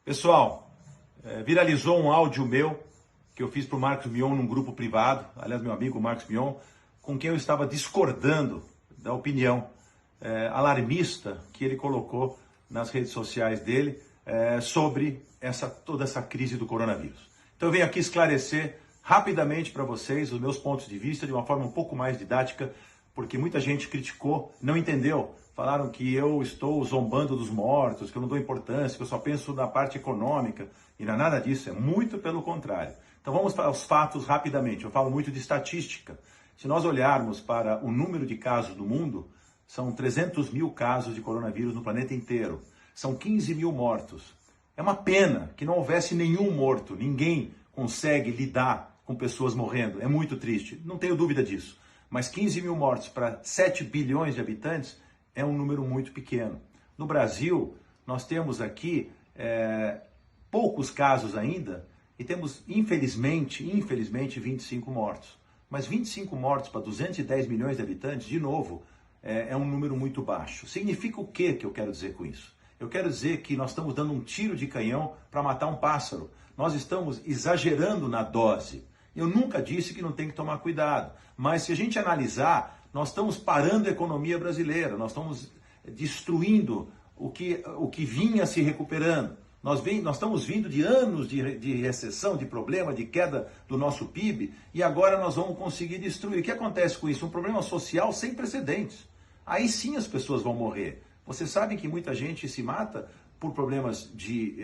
Pessoal, viralizou um áudio meu que eu fiz para o Marcos Mion num grupo privado, aliás, meu amigo Marcos Mion, com quem eu estava discordando da opinião alarmista que ele colocou nas redes sociais dele sobre toda essa crise do coronavírus. Então eu venho aqui esclarecer rapidamente para vocês os meus pontos de vista de uma forma um pouco mais didática, porque muita gente criticou, não entendeu. Falaram que eu estou zombando dos mortos, que eu não dou importância, que eu só penso na parte econômica. E não é nada disso, é muito pelo contrário. Então vamos para os fatos rapidamente. Eu falo muito de estatística. Se nós olharmos para o número de casos do mundo, são 300 mil casos de coronavírus no planeta inteiro. São 15 mil mortos. É uma pena que não houvesse nenhum morto. Ninguém consegue lidar com pessoas morrendo. É muito triste, não tenho dúvida disso. Mas 15 mil mortos para 7 bilhões de habitantes é um número muito pequeno. No Brasil, nós temos aqui poucos casos ainda e temos, infelizmente, 25 mortos. Mas 25 mortos para 210 milhões de habitantes, de novo, é um número muito baixo. Significa o que eu quero dizer com isso? Eu quero dizer que nós estamos dando um tiro de canhão para matar um pássaro. Nós estamos exagerando na dose. Eu nunca disse que não tem que tomar cuidado, mas se a gente analisar, nós estamos parando a economia brasileira, nós estamos destruindo o que vinha se recuperando. Nós estamos vindo de anos de recessão, de problema, de queda do nosso PIB, e agora nós vamos conseguir destruir. O que acontece com isso? Um problema social sem precedentes. Aí sim as pessoas vão morrer. Vocês sabem que muita gente se mata por problemas de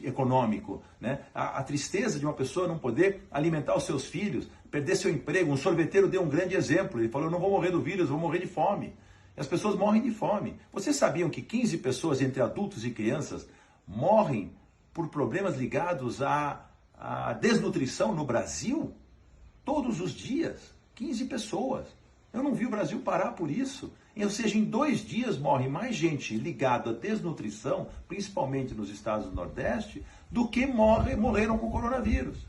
econômico, né? A tristeza de uma pessoa não poder alimentar os seus filhos, perder seu emprego. Um sorveteiro deu um grande exemplo, ele falou, eu não vou morrer do vírus, eu vou morrer de fome. E as pessoas morrem de fome. Vocês sabiam que 15 pessoas entre adultos e crianças morrem por problemas ligados à desnutrição no Brasil? Todos os dias, 15 pessoas. Eu não vi o Brasil parar por isso. Ou seja, em 2 dias morre mais gente ligada à desnutrição, principalmente nos estados do Nordeste, do que morreram com o coronavírus.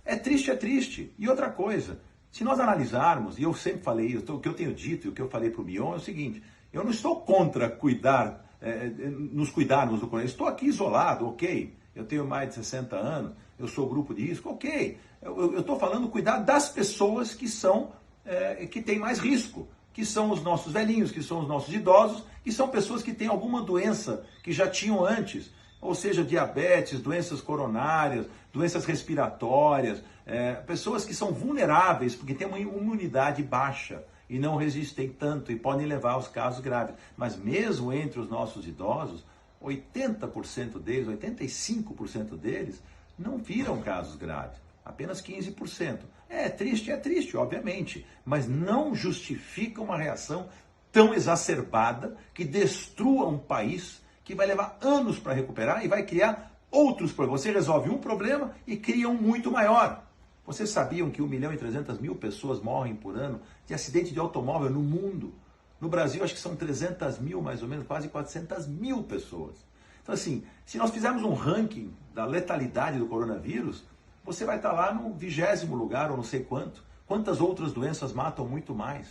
É triste, é triste. E outra coisa, se nós analisarmos, e eu sempre falei, o que eu tenho dito e o que eu falei para o Mion é o seguinte, eu não estou contra nos cuidarmos do coronavírus. Estou aqui isolado, ok. Eu tenho mais de 60 anos, eu sou grupo de risco, ok. Eu estou falando cuidar das pessoas que têm mais risco, que são os nossos velhinhos, que são os nossos idosos, que são pessoas que têm alguma doença que já tinham antes, ou seja, diabetes, doenças coronárias, doenças respiratórias, pessoas que são vulneráveis porque têm uma imunidade baixa e não resistem tanto e podem levar aos casos graves. Mas mesmo entre os nossos idosos, 80% deles, 85% deles, não viram casos graves. Apenas 15%. É triste, obviamente, mas não justifica uma reação tão exacerbada que destrua um país que vai levar anos para recuperar e vai criar outros problemas. Você resolve um problema e cria um muito maior. Vocês sabiam que 1.300.000 pessoas morrem por ano de acidente de automóvel no mundo? No Brasil, acho que são 300 mil, mais ou menos, quase 400 mil pessoas. Então, assim, se nós fizermos um ranking da letalidade do coronavírus, você vai estar lá no 20º lugar, ou não sei quanto. Quantas outras doenças matam muito mais?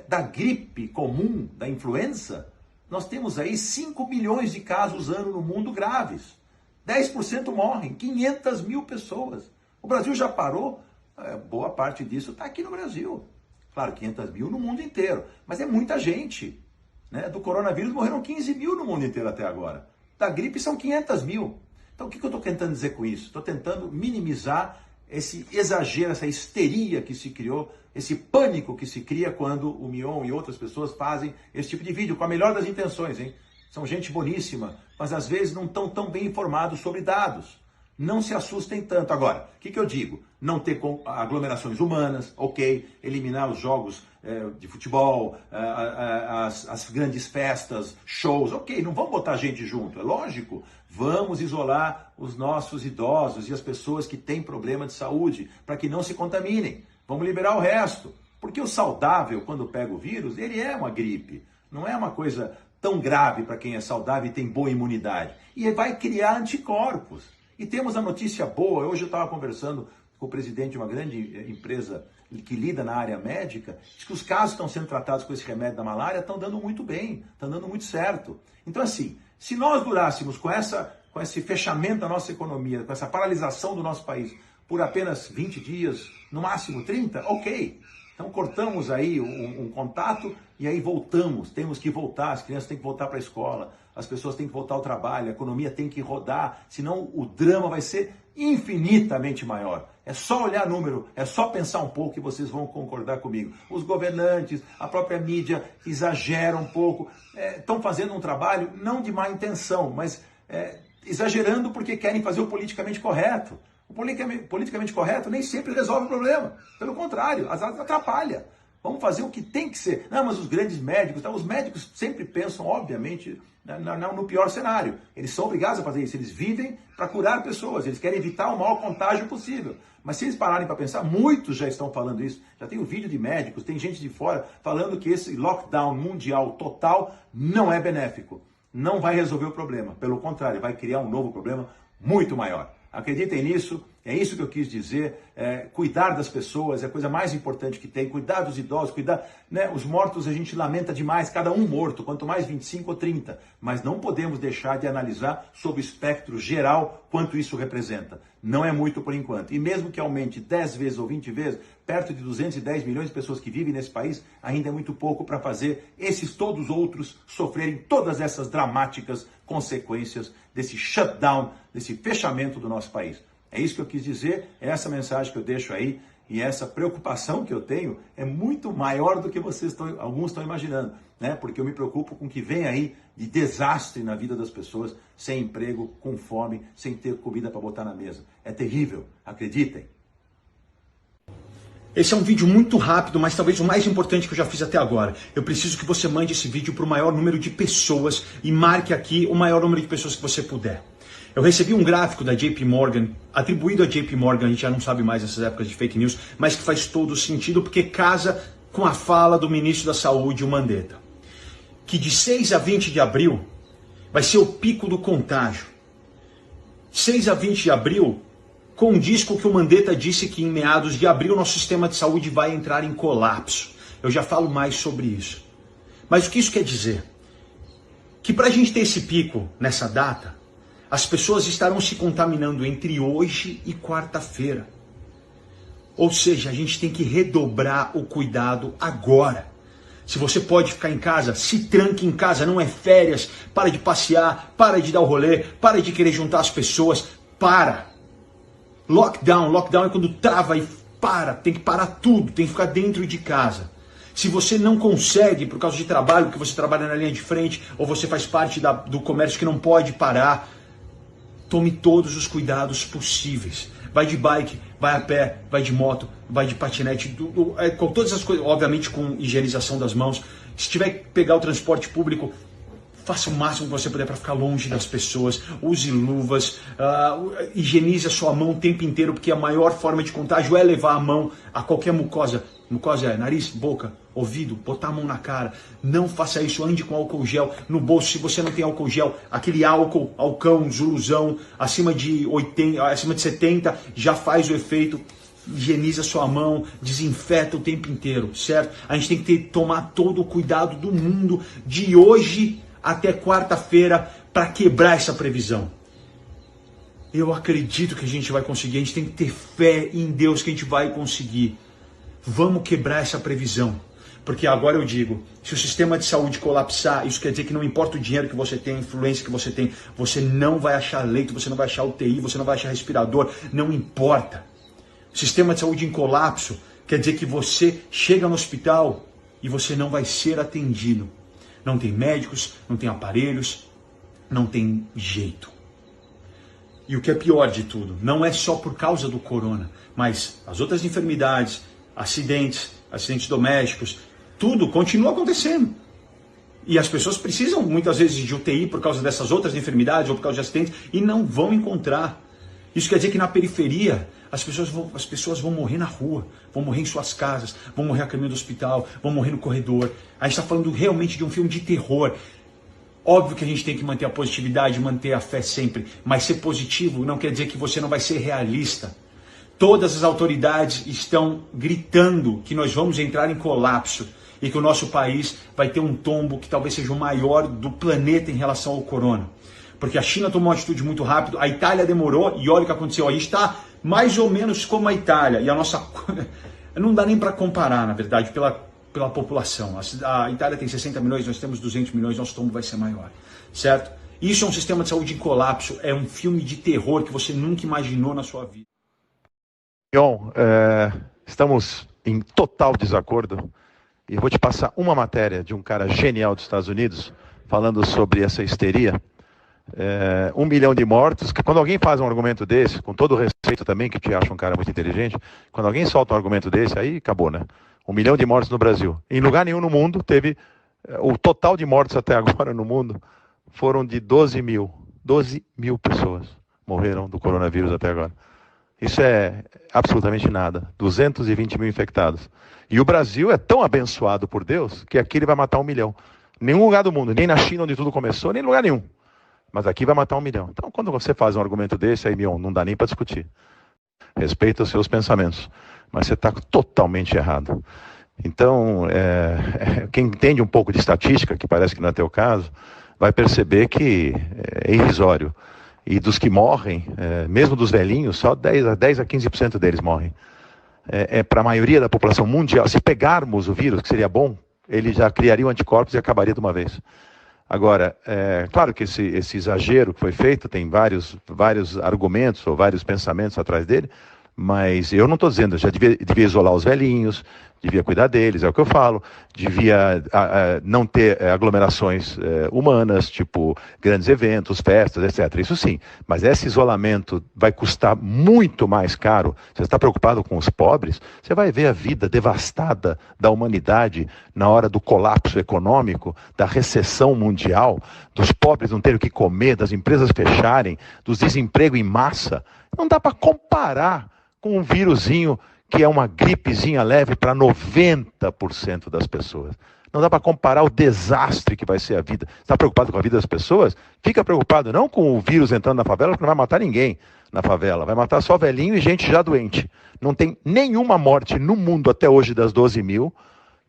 Da gripe comum, da influenza, nós temos aí 5 milhões de casos ano no mundo graves. 10% morrem, 500 mil pessoas. O Brasil já parou, boa parte disso está aqui no Brasil. Claro, 500 mil no mundo inteiro, mas é muita gente. Né? Do coronavírus morreram 15 mil no mundo inteiro até agora. Da gripe são 500 mil. Então, o que eu estou tentando dizer com isso? Estou tentando minimizar esse exagero, essa histeria que se criou, esse pânico que se cria quando o Mion e outras pessoas fazem esse tipo de vídeo, com a melhor das intenções, hein? São gente boníssima, mas às vezes não estão tão bem informados sobre dados. Não se assustem tanto. Agora, o que eu digo? Não ter aglomerações humanas, ok. Eliminar os jogos de futebol, as grandes festas, shows, ok. Não vamos botar gente junto, é lógico. Vamos isolar os nossos idosos e as pessoas que têm problema de saúde, para que não se contaminem. Vamos liberar o resto. Porque o saudável, quando pega o vírus, ele é uma gripe. Não é uma coisa tão grave para quem é saudável e tem boa imunidade. E vai criar anticorpos. E temos a notícia boa, hoje eu estava conversando com o presidente de uma grande empresa que lida na área médica, diz que os casos que estão sendo tratados com esse remédio da malária estão dando muito bem, estão dando muito certo. Então assim, se nós durássemos com essa com esse fechamento da nossa economia, com essa paralisação do nosso país por apenas 20 dias, no máximo 30, ok. Então cortamos aí um contato e aí voltamos, temos que voltar, as crianças têm que voltar para a escola, as pessoas têm que voltar ao trabalho, a economia tem que rodar, senão o drama vai ser infinitamente maior. É só olhar número, é só pensar um pouco e vocês vão concordar comigo. Os governantes, a própria mídia exageram um pouco, estão fazendo um trabalho não de má intenção, mas exagerando porque querem fazer o politicamente correto. O politicamente correto nem sempre resolve o problema. Pelo contrário, às vezes atrapalha. Vamos fazer o que tem que ser. Não, mas os grandes médicos, os médicos sempre pensam, obviamente, no pior cenário. Eles são obrigados a fazer isso. Eles vivem para curar pessoas. Eles querem evitar o maior contágio possível. Mas se eles pararem para pensar, muitos já estão falando isso. Já tem um vídeo de médicos, tem gente de fora falando que esse lockdown mundial total não é benéfico. Não vai resolver o problema. Pelo contrário, vai criar um novo problema muito maior. Acreditem nisso, é isso que eu quis dizer, cuidar das pessoas é a coisa mais importante que tem, cuidar dos idosos, cuidar, né, os mortos a gente lamenta demais, cada um morto, quanto mais 25 ou 30, mas não podemos deixar de analisar sob o espectro geral quanto isso representa. Não é muito por enquanto, e mesmo que aumente 10 vezes ou 20 vezes, perto de 210 milhões de pessoas que vivem nesse país, ainda é muito pouco para fazer esses todos outros sofrerem todas essas dramáticas consequências desse shutdown, desse fechamento do nosso país. É isso que eu quis dizer, é essa mensagem que eu deixo aí, e essa preocupação que eu tenho é muito maior do que alguns estão imaginando, né? Porque eu me preocupo com o que vem aí de desastre na vida das pessoas, sem emprego, com fome, sem ter comida para botar na mesa. É terrível, acreditem. Esse é um vídeo muito rápido, mas talvez o mais importante que eu já fiz até agora. Eu preciso que você mande esse vídeo para o maior número de pessoas e marque aqui o maior número de pessoas que você puder. Eu recebi um gráfico da JP Morgan, atribuído a JP Morgan, a gente já não sabe mais nessas épocas de fake news, mas que faz todo sentido porque casa com a fala do ministro da Saúde, o Mandetta. Que de 6 a 20 de abril vai ser o pico do contágio. 6 a 20 de abril condiz com o que o Mandetta disse que em meados de abril nosso sistema de saúde vai entrar em colapso. Eu já falo mais sobre isso. Mas o que isso quer dizer? Que para a gente ter esse pico nessa data, as pessoas estarão se contaminando entre hoje e quarta-feira. Ou seja, a gente tem que redobrar o cuidado agora. Se você pode ficar em casa, se tranque em casa, não é férias, para de passear, para de dar o rolê, para de querer juntar as pessoas, para. Lockdown é quando trava e para, tem que parar tudo, tem que ficar dentro de casa. Se você não consegue, por causa de trabalho, porque você trabalha na linha de frente, ou você faz parte do comércio que não pode parar, tome todos os cuidados possíveis. Vai de bike, vai a pé, vai de moto, vai de patinete, com todas as coisas, obviamente com higienização das mãos. Se tiver que pegar o transporte público, faça o máximo que você puder para ficar longe das pessoas. Use luvas, higienize a sua mão o tempo inteiro, porque a maior forma de contágio é levar a mão a qualquer mucosa. Mucosa é nariz, boca, ouvido, botar a mão na cara. Não faça isso, ande com álcool gel no bolso. Se você não tem álcool gel, aquele alcão, zuluzão, acima de 70, já faz o efeito. Higieniza sua mão, desinfeta o tempo inteiro, certo? A gente tem que tomar todo o cuidado do mundo de hoje até quarta-feira para quebrar essa previsão. Eu acredito que a gente vai conseguir, a gente tem que ter fé em Deus que a gente vai conseguir. Vamos quebrar essa previsão. Porque agora eu digo, se o sistema de saúde colapsar, isso quer dizer que não importa o dinheiro que você tem, a influência que você tem, você não vai achar leito, você não vai achar UTI, você não vai achar respirador, não importa. O sistema de saúde em colapso quer dizer que você chega no hospital e você não vai ser atendido. Não tem médicos, não tem aparelhos, não tem jeito. E o que é pior de tudo, não é só por causa do corona, mas as outras enfermidades, acidentes domésticos, tudo continua acontecendo. E as pessoas precisam muitas vezes de UTI por causa dessas outras enfermidades ou por causa de acidentes e não vão encontrar. Isso quer dizer que na periferia as pessoas vão morrer na rua, vão morrer em suas casas, vão morrer a caminho do hospital, vão morrer no corredor. A gente está falando realmente de um filme de terror. Óbvio que a gente tem que manter a positividade, manter a fé sempre, mas ser positivo não quer dizer que você não vai ser realista. Todas as autoridades estão gritando que nós vamos entrar em colapso e que o nosso país vai ter um tombo que talvez seja o maior do planeta em relação ao corona. porque a China tomou uma atitude muito rápido, a Itália demorou e olha o que aconteceu. A gente está mais ou menos como a Itália e a nossa... Não dá nem para comparar, na verdade, pela população. A Itália tem 60 milhões, nós temos 200 milhões, nosso tombo vai ser maior, certo? Isso é um sistema de saúde em colapso, é um filme de terror que você nunca imaginou na sua vida. John, estamos em total desacordo e vou te passar uma matéria de um cara genial dos Estados Unidos falando sobre essa histeria. 1 milhão de mortos, que quando alguém faz um argumento desse, com todo o respeito também, que eu te acho um cara muito inteligente, quando alguém solta um argumento desse, aí acabou, né? 1 milhão de mortos no Brasil. Em lugar nenhum no mundo teve, o total de mortos até agora no mundo foram de 12 mil. 12 mil pessoas morreram do coronavírus até agora. Isso é absolutamente nada. 220 mil infectados. E o Brasil é tão abençoado por Deus que aqui ele vai matar 1 milhão. Nenhum lugar do mundo, nem na China onde tudo começou, nem em lugar nenhum. Mas aqui vai matar 1 milhão. Então, quando você faz um argumento desse, aí, Mion, não dá nem para discutir. Respeita os seus pensamentos. Mas você está totalmente errado. Então, quem entende um pouco de estatística, que parece que não é teu caso, vai perceber que é irrisório. E dos que morrem, mesmo dos velhinhos, só 10 a 15% deles morrem. Para a maioria da população mundial, se pegarmos o vírus, que seria bom, ele já criaria anticorpos e acabaria de uma vez. Agora, claro que esse exagero que foi feito tem vários argumentos ou vários pensamentos atrás dele, mas eu não estou dizendo, já devia isolar os velhinhos, devia cuidar deles, é o que eu falo, devia não ter aglomerações humanas, tipo grandes eventos, festas, etc. Isso sim, mas esse isolamento vai custar muito mais caro. Você está preocupado com os pobres? Você vai ver a vida devastada da humanidade na hora do colapso econômico, da recessão mundial, dos pobres não terem o que comer, das empresas fecharem, dos desemprego em massa. Não dá para comparar com um vírusinho que é uma gripezinha leve para 90% das pessoas. Não dá para comparar o desastre que vai ser a vida. Está preocupado com a vida das pessoas? Fica preocupado não com o vírus entrando na favela, porque não vai matar ninguém na favela. Vai matar só velhinho e gente já doente. Não tem nenhuma morte no mundo até hoje das 12 mil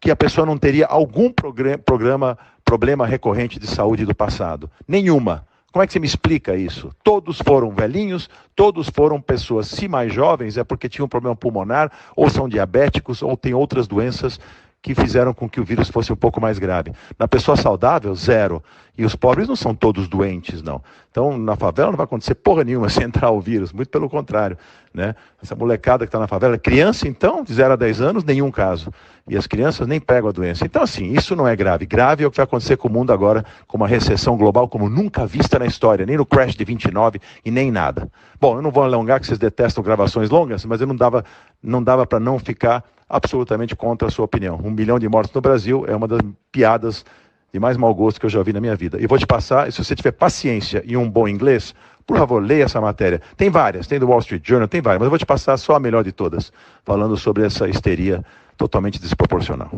que a pessoa não teria algum problema recorrente de saúde do passado. Nenhuma. Como é que você me explica isso? Todos foram velhinhos, todos foram pessoas, se mais jovens, é porque tinham um problema pulmonar, ou são diabéticos, ou têm outras doenças que fizeram com que o vírus fosse um pouco mais grave. Na pessoa saudável, 0. E os pobres não são todos doentes, não. Então, na favela não vai acontecer porra nenhuma se entrar o vírus, muito pelo contrário, né? Essa molecada que está na favela, criança então, de 0 a 10 anos, nenhum caso. E as crianças nem pegam a doença. Então, assim, isso não é grave. Grave é o que vai acontecer com o mundo agora, com uma recessão global como nunca vista na história, nem no crash de 29 e nem nada. Bom, eu não vou alongar, que vocês detestam gravações longas, mas eu não dava para não ficar absolutamente contra a sua opinião. 1 milhão de mortos no Brasil é uma das piadas de mais mau gosto que eu já ouvi na minha vida. E vou te passar, e se você tiver paciência e um bom inglês, por favor, leia essa matéria. Tem várias, tem do Wall Street Journal, tem várias, mas eu vou te passar só a melhor de todas, falando sobre essa histeria totalmente desproporcional.